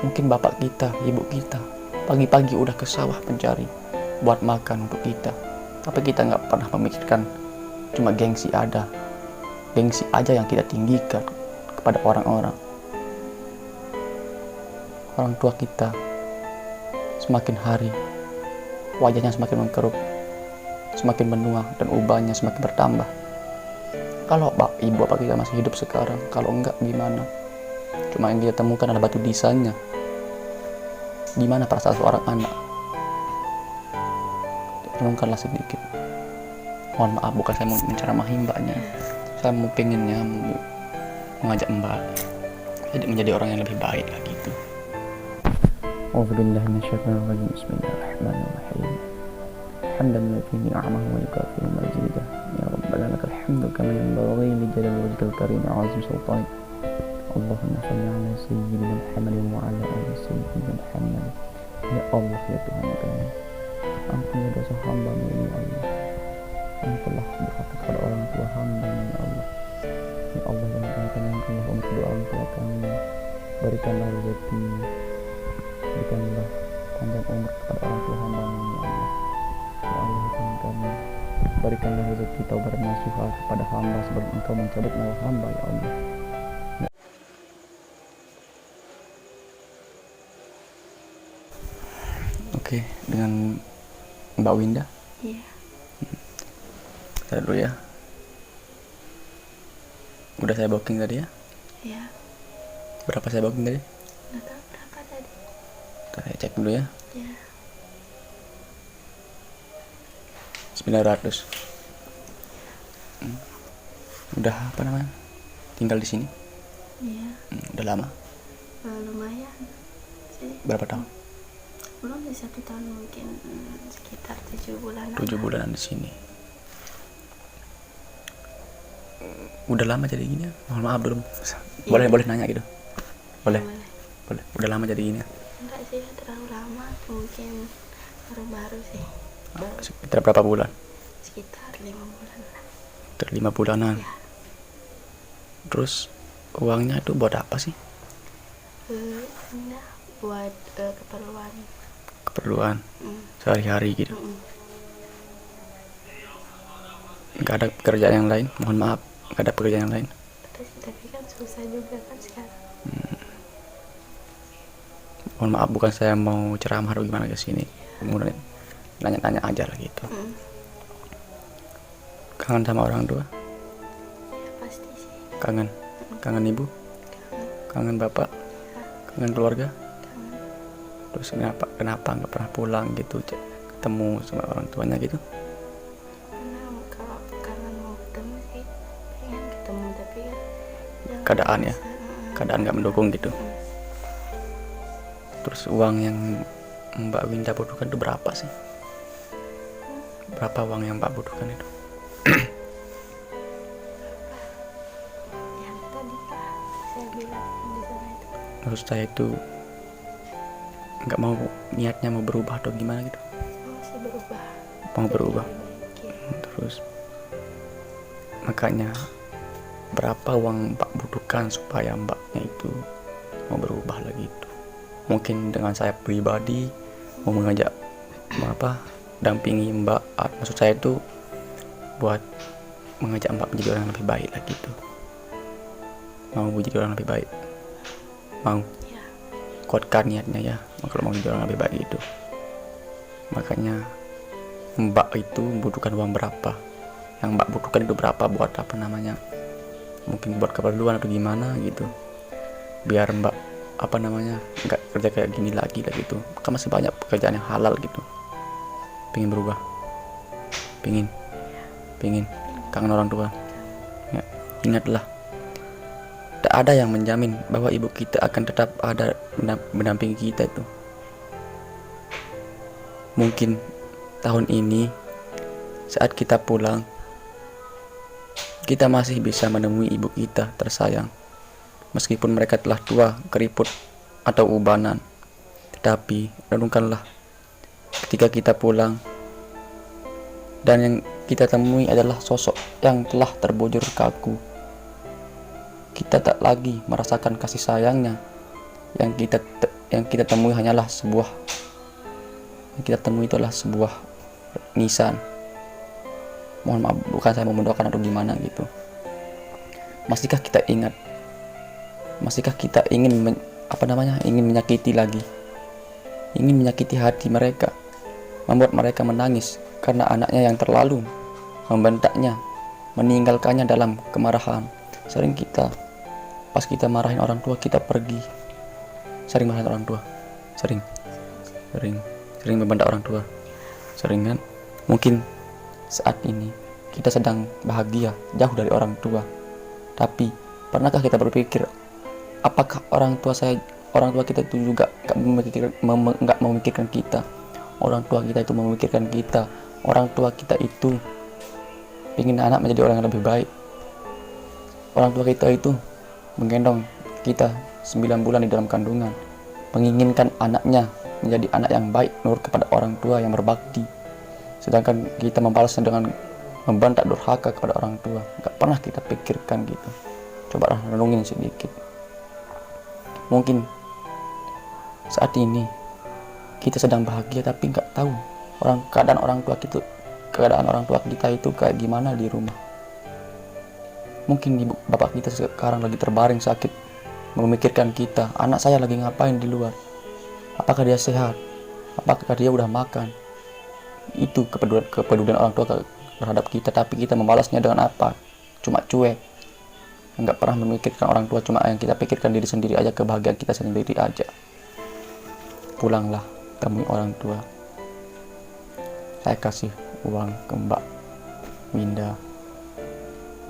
Mungkin bapak kita, ibu kita pagi-pagi udah ke sawah mencari buat makan untuk kita, tapi kita nggak pernah memikirkan cuma gengsi aja yang kita tinggikan kepada orang-orang. Orang tua kita semakin hari wajahnya semakin mengkerut, semakin menua, dan ubahnya semakin bertambah. Kalau ibu bapak kita masih hidup sekarang, kalau enggak gimana? Cuma yang kita temukan adalah batu nisannya. Di mana perasaan seorang anak? Renungkanlah sedikit. Mohon maaf, bukan saya mau menceramahi mbaknya. Saya mau pengennya mengajak mbak jadi menjadi orang yang lebih baik lagi gitu. A'udzubillahi minasyaitonir rajim. Bismillahirrahmanirrahim. Hamdan yufi ni'amahu wa yukafi mazidah. Ya Rabbana lakal hamdu kama yanbaghi li jalali wajhikal karim 'azim sultanik. Allahumma shalli ala sayyidina Muhammad wa ala ali sayyidina Muhammad. Ya Allah, ya Tuhan kami, ampuni dosa hamba-Mu ini Allah. Kami telah berkata kepada orang tua hamba-Mu ya Allah. Ya Allah, yang kami tanyakanlah untuk doa orang tua kami. Berikanlah rezeki, berikanlah panjang umur kepada orang tua hamba-Mu ya Allah. Ya Allah, ya Tuhan kami, berikanlah rezeki taubat dan nasuha kepada hamba sebelum Engkau mencabut nyawa hamba ya Allah. Oke, dengan Mbak Winda. Iya. Kita dulu ya. Udah saya booking tadi ya? Iya. Berapa saya booking tadi? Nggak tahu berapa tadi. Saya cek dulu ya. Iya. 900. Udah apa namanya? Tinggal di sini? Iya. Udah lama? Lumayan sih. Berapa tahun? Belum di 1 tahun, mungkin sekitar 7 bulan. 7 bulanan di sini. Udah lama jadi gini ya? Mohon maaf belum. Boleh Iya. boleh nanya gitu. Boleh. Boleh. Boleh. Udah lama jadi gini ya? Enggak sih terlalu lama, mungkin baru-baru sih. Sekitar berapa bulan? Sekitar 5 bulan. Sekitar 5 bulanan. Ya. Terus uangnya itu buat apa sih? Nah, buat Keperluan sehari-hari gitu. Nggak ada pekerjaan yang lain? Mohon maaf, nggak ada pekerjaan yang lain? Tapi kan susah juga kan sekarang. Mohon maaf, bukan saya mau ceramah atau gimana ke sini. Kemudian nanya-nanya aja lah gitu. Kangen sama orang tua? Ya pasti sih. Kangen? Kangen ibu? Kangen bapak? Kangen keluarga? Kangen. Terus kenapa nggak pernah pulang gitu, ketemu sama orang tuanya gitu? Karena kalau kangen mau ketemu sih, pengen ketemu, tapi kan Keadaan ya? Keadaan nggak mendukung gitu. Terus uang yang Mbak Winda butuhkan itu berapa sih? Berapa uang yang Mbak butuhkan itu? Yang tadi lah saya bilang di sana itu. Maksud saya itu nggak mau, niatnya mau berubah atau gimana gitu? Masih berubah. Mau berubah. Lebih baik, ya. Terus makanya berapa uang Mbak butuhkan supaya Mbaknya itu mau berubah lagi itu? Mungkin dengan saya pribadi mau mengajak dampingi Mbak, maksud saya itu buat mengajak Mbak menjadi orang yang lebih baik lagi itu. Mau menjadi orang lebih baik? Mau? Ya. Kuatkan niatnya ya, kalau mau jadi orang lebih baik itu. Makanya Mbak itu membutuhkan uang berapa? Yang Mbak butuhkan itu berapa buat apa namanya? Mungkin buat keperluan atau gimana gitu. Biar Mbak nggak kerja kayak gini lagi lah gitu. Kan masih banyak pekerjaan yang halal gitu. Pengen berubah? Pengen kangen orang tua ya. Ingatlah, tak ada yang menjamin bahwa ibu kita akan tetap ada mendampingi kita itu. Mungkin tahun ini saat kita pulang, kita masih bisa menemui ibu kita tersayang, meskipun mereka telah tua, keriput, atau ubanan. Tetapi renungkanlah, ketika kita pulang dan yang kita temui adalah sosok yang telah terbujur kaku. Kita tak lagi merasakan kasih sayangnya yang kita yang kita temui hanyalah sebuah, yang kita temui itu adalah sebuah nisan. Mohon maaf, bukan saya mau mendoakan atau gimana gitu. Masihkah kita ingat? Masihkah kita ingin ingin menyakiti lagi? Ingin menyakiti hati mereka, membuat mereka menangis karena anaknya yang terlalu membentaknya, meninggalkannya dalam kemarahan. Sering kita, pas kita marahin orang tua, kita pergi. Sering marahin orang tua, sering membentak orang tua, sering kan? Mungkin saat ini kita sedang bahagia jauh dari orang tua, tapi pernahkah kita berpikir apakah orang tua kita itu juga nggak memikirkan kita? Orang tua kita itu memikirkan kita. Orang tua kita itu ingin anak menjadi orang yang lebih baik. Orang tua kita itu menggendong kita 9 bulan di dalam kandungan, menginginkan anaknya menjadi anak yang baik, nurut kepada orang tua yang berbakti. Sedangkan kita membalasnya dengan membentak durhaka kepada orang tua. Gak pernah kita pikirkan gitu. Coba renungin sedikit. Mungkin saat ini kita sedang bahagia tapi gak tahu keadaan orang tua kita itu kayak gimana di rumah. Mungkin ibu bapak kita sekarang lagi terbaring sakit, memikirkan kita, anak saya lagi ngapain di luar, apakah dia sehat, apakah dia udah makan. Itu kepedulian orang tua terhadap kita, tapi kita membalasnya dengan apa? Cuma cuek. Nggak pernah memikirkan orang tua, cuma yang kita pikirkan diri sendiri aja, kebahagiaan kita sendiri aja. Pulanglah, temui orang tua. Saya kasih uang ke Mbak Winda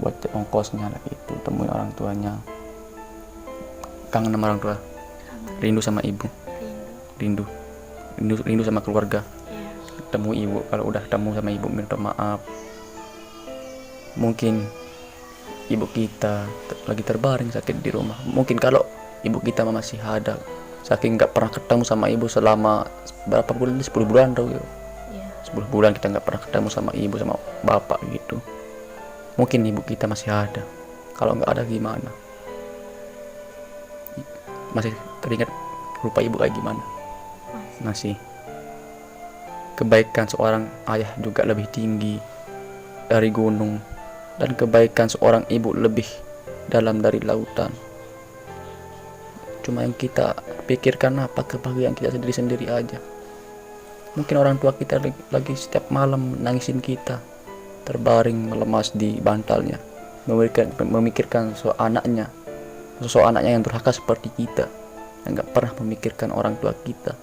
buat ongkosnya lah itu, temui orang tuanya. Kangen sama orang tua, rindu sama ibu, rindu sama keluarga. Temu ibu, kalau udah temu sama ibu minta maaf. Mungkin ibu kita lagi terbaring sakit di rumah. Mungkin kalau ibu kita masih ada, saking nggak pernah ketemu sama ibu selama berapa bulan, 10 bulan tau ya. 10 bulan kita nggak pernah ketemu sama ibu sama bapak gitu. Mungkin ibu kita masih ada. Kalau nggak ada gimana? Masih teringat rupa ibu kayak gimana? Masih. Kebaikan seorang ayah juga lebih tinggi dari gunung, dan kebaikan seorang ibu lebih dalam dari lautan. Cuma yang kita pikirkan apa? Kebahagiaan kita sendiri-sendiri aja. Mungkin orang tua kita lagi setiap malam nangisin kita, terbaring melemas di bantalnya, memikirkan soal anaknya yang durhaka seperti kita, yang gak pernah memikirkan orang tua kita.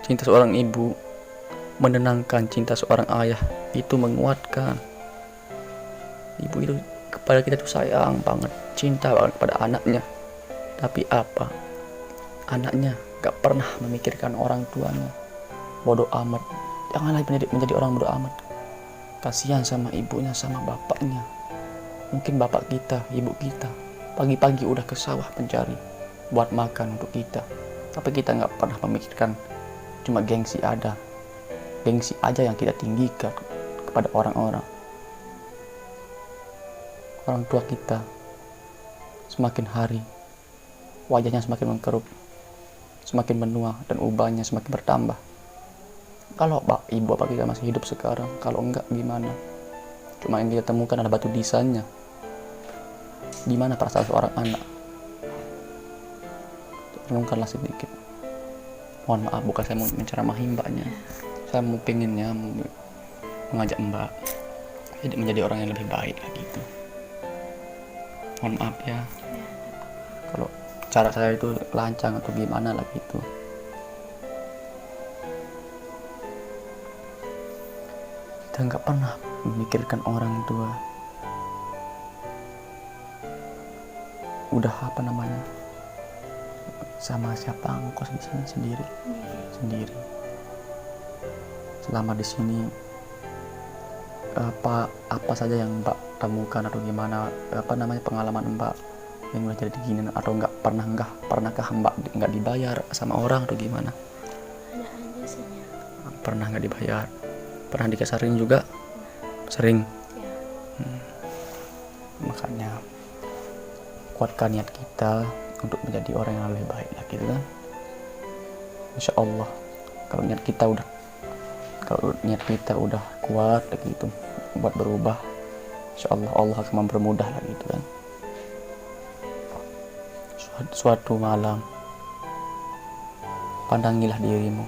Cinta seorang ibu menenangkan, cinta seorang ayah itu menguatkan. Ibu itu kepada kita tuh sayang banget, cinta banget kepada anaknya. Tapi apa? Anaknya gak pernah memikirkan orang tuanya. Bodoh amat. Janganlah menjadi orang bodoh amat. Kasihan sama ibunya, sama bapaknya. Mungkin bapak kita, ibu kita pagi-pagi udah ke sawah mencari buat makan untuk kita, tapi kita gak pernah memikirkan. Cuma gengsi aja yang kita tinggikan kepada orang-orang. Orang tua kita semakin hari wajahnya semakin mengkerut, semakin menua, dan ubahnya semakin bertambah. Kalau ibu bapak kita masih hidup sekarang, kalau enggak gimana? Cuma yang kita temukan adalah batu nisannya. Gimana perasaan seorang anak? Renungkanlah sedikit. Mohon maaf, bukan saya mau menceramahi mbaknya. Saya mau mengajak mbak jadi menjadi orang yang lebih baik lah gitu. Mohon maaf ya kalau cara saya itu lancang atau gimana lah gitu. Kita nggak pernah memikirkan orang tua. Udah sama siapa ngkos di sini sendiri. Selama di sini apa saja yang mbak temukan atau gimana pengalaman mbak yang udah jadi gini, atau pernahkah mbak nggak dibayar sama orang atau gimana? Ada aja sih ya. Pernah nggak dibayar? Pernah dikasarin juga? Sering. Ya. Makanya kuatkan niat kita untuk menjadi orang yang lebih baik lah gitu kan. Insya Allah kalau niat kita udah kuat gitu buat berubah, insya Allah Allah akan mempermudah lah gitu kan. Suatu malam pandangilah dirimu,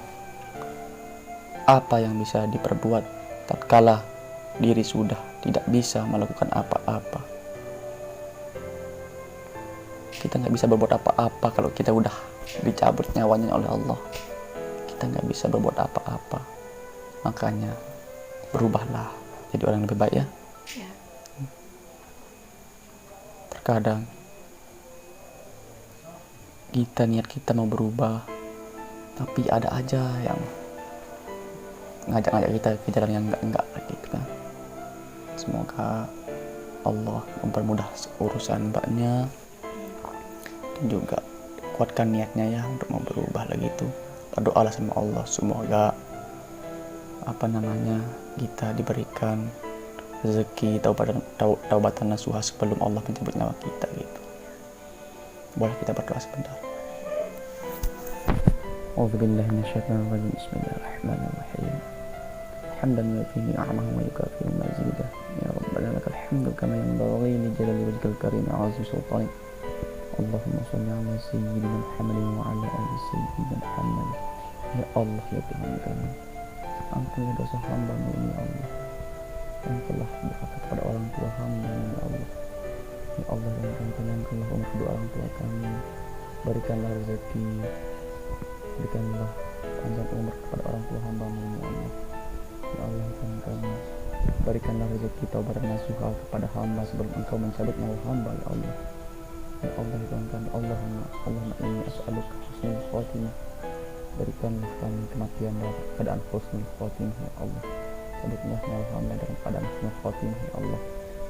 apa yang bisa diperbuat tatkala diri sudah tidak bisa melakukan apa-apa. Kita nggak bisa berbuat apa-apa kalau kita udah dicabut nyawanya oleh Allah. Kita nggak bisa berbuat apa-apa. Makanya berubahlah jadi orang yang lebih baik ya. Terkadang niat kita mau berubah, tapi ada aja yang ngajak kita ke jalan yang enggak gitu kan. Semoga Allah mempermudah urusan mbaknya dan juga kuatkan niatnya ya untuk mau berubah lagi itu. Berdoalah sama Allah semoga kita diberikan rezeki taubatan nasuha sebelum Allah mencabut nyawa kita gitu. Boleh kita berdoa sebentar. A'udzubillahi minasyaitonir rajim. Bismillahirrahmanirrahim. Hamdan yu'ti ni'amahu wa yukafi'u mazidah. Ya Rabbana lakal hamdu kama yanbaghi li jalali wajhikal karim 'azim sultanik. Allahumma shalli 'ala sayyidina Muhammadin wa 'ala ali sayyidina Muhammad. Ya Allah ya Tuhan kami, ampunilah dosa hamba-Mu ini ya Allah, yang telah berkata kepada orang tua hamba ya Allah. Ya Allah yang panjangkanlah umur kedua orang tua kami, berikanlah rezeki, berikanlah panjang umur kepada orang tua hamba-Mu ya Allah. Ya Allah Tuhan kami, berikanlah rezeki taubat dan nasuha kepada hamba sebelum Engkau mencabut nyawa hamba ya Allah. Ya Allah Tuhan kami, Allahumma inni as'aluka husnul khatimah, berikanlah kami kematian dalam keadaan husnul khatimah ya Allah. Cabutlah nyawa hamba dalam keadaan husnul khatimah ya Allah.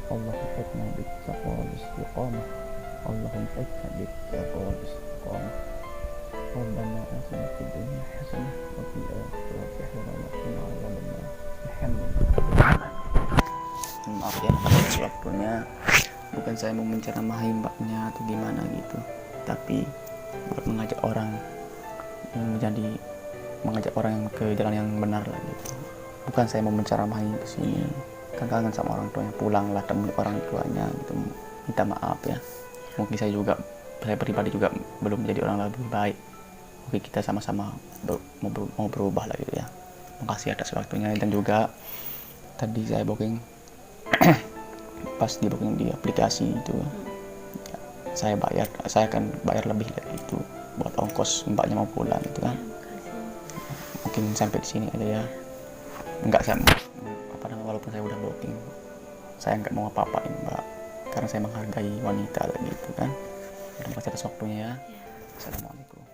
Allahumma ikna bittaqwa wal istiqamah. Allahumma ikna bittaqwa wal istiqamah. Rabbana atina fid dunya hasanah wa fil akhirati hasanah wa qina adzabannar. Alhamdulillah. Maaf ya atas waktunya. Bukan saya mau menceramahi mbaknya atau gimana gitu, tapi buat mengajak orang yang ke jalan yang benar lah gitu. Bukan saya mau menceramahi ke sini, kan kangen sama orang tuanya, pulang lah temui orang tuanya gitu, minta maaf ya. Mungkin saya pribadi juga belum menjadi orang lebih baik. Mungkin kita sama-sama mau berubah lah gitu ya. Makasih atas waktunya. Dan juga tadi saya booking pas di booking di aplikasi itu ya, saya akan bayar lebih dari itu buat ongkos mbaknya mau pulang gitu kan. Mungkin sampai di sini aja ya. Walaupun saya udah booking, saya nggak mau apa-apain mbak, karena saya menghargai wanita gitu kan. Terima kasih atas waktunya ya. Assalamualaikum.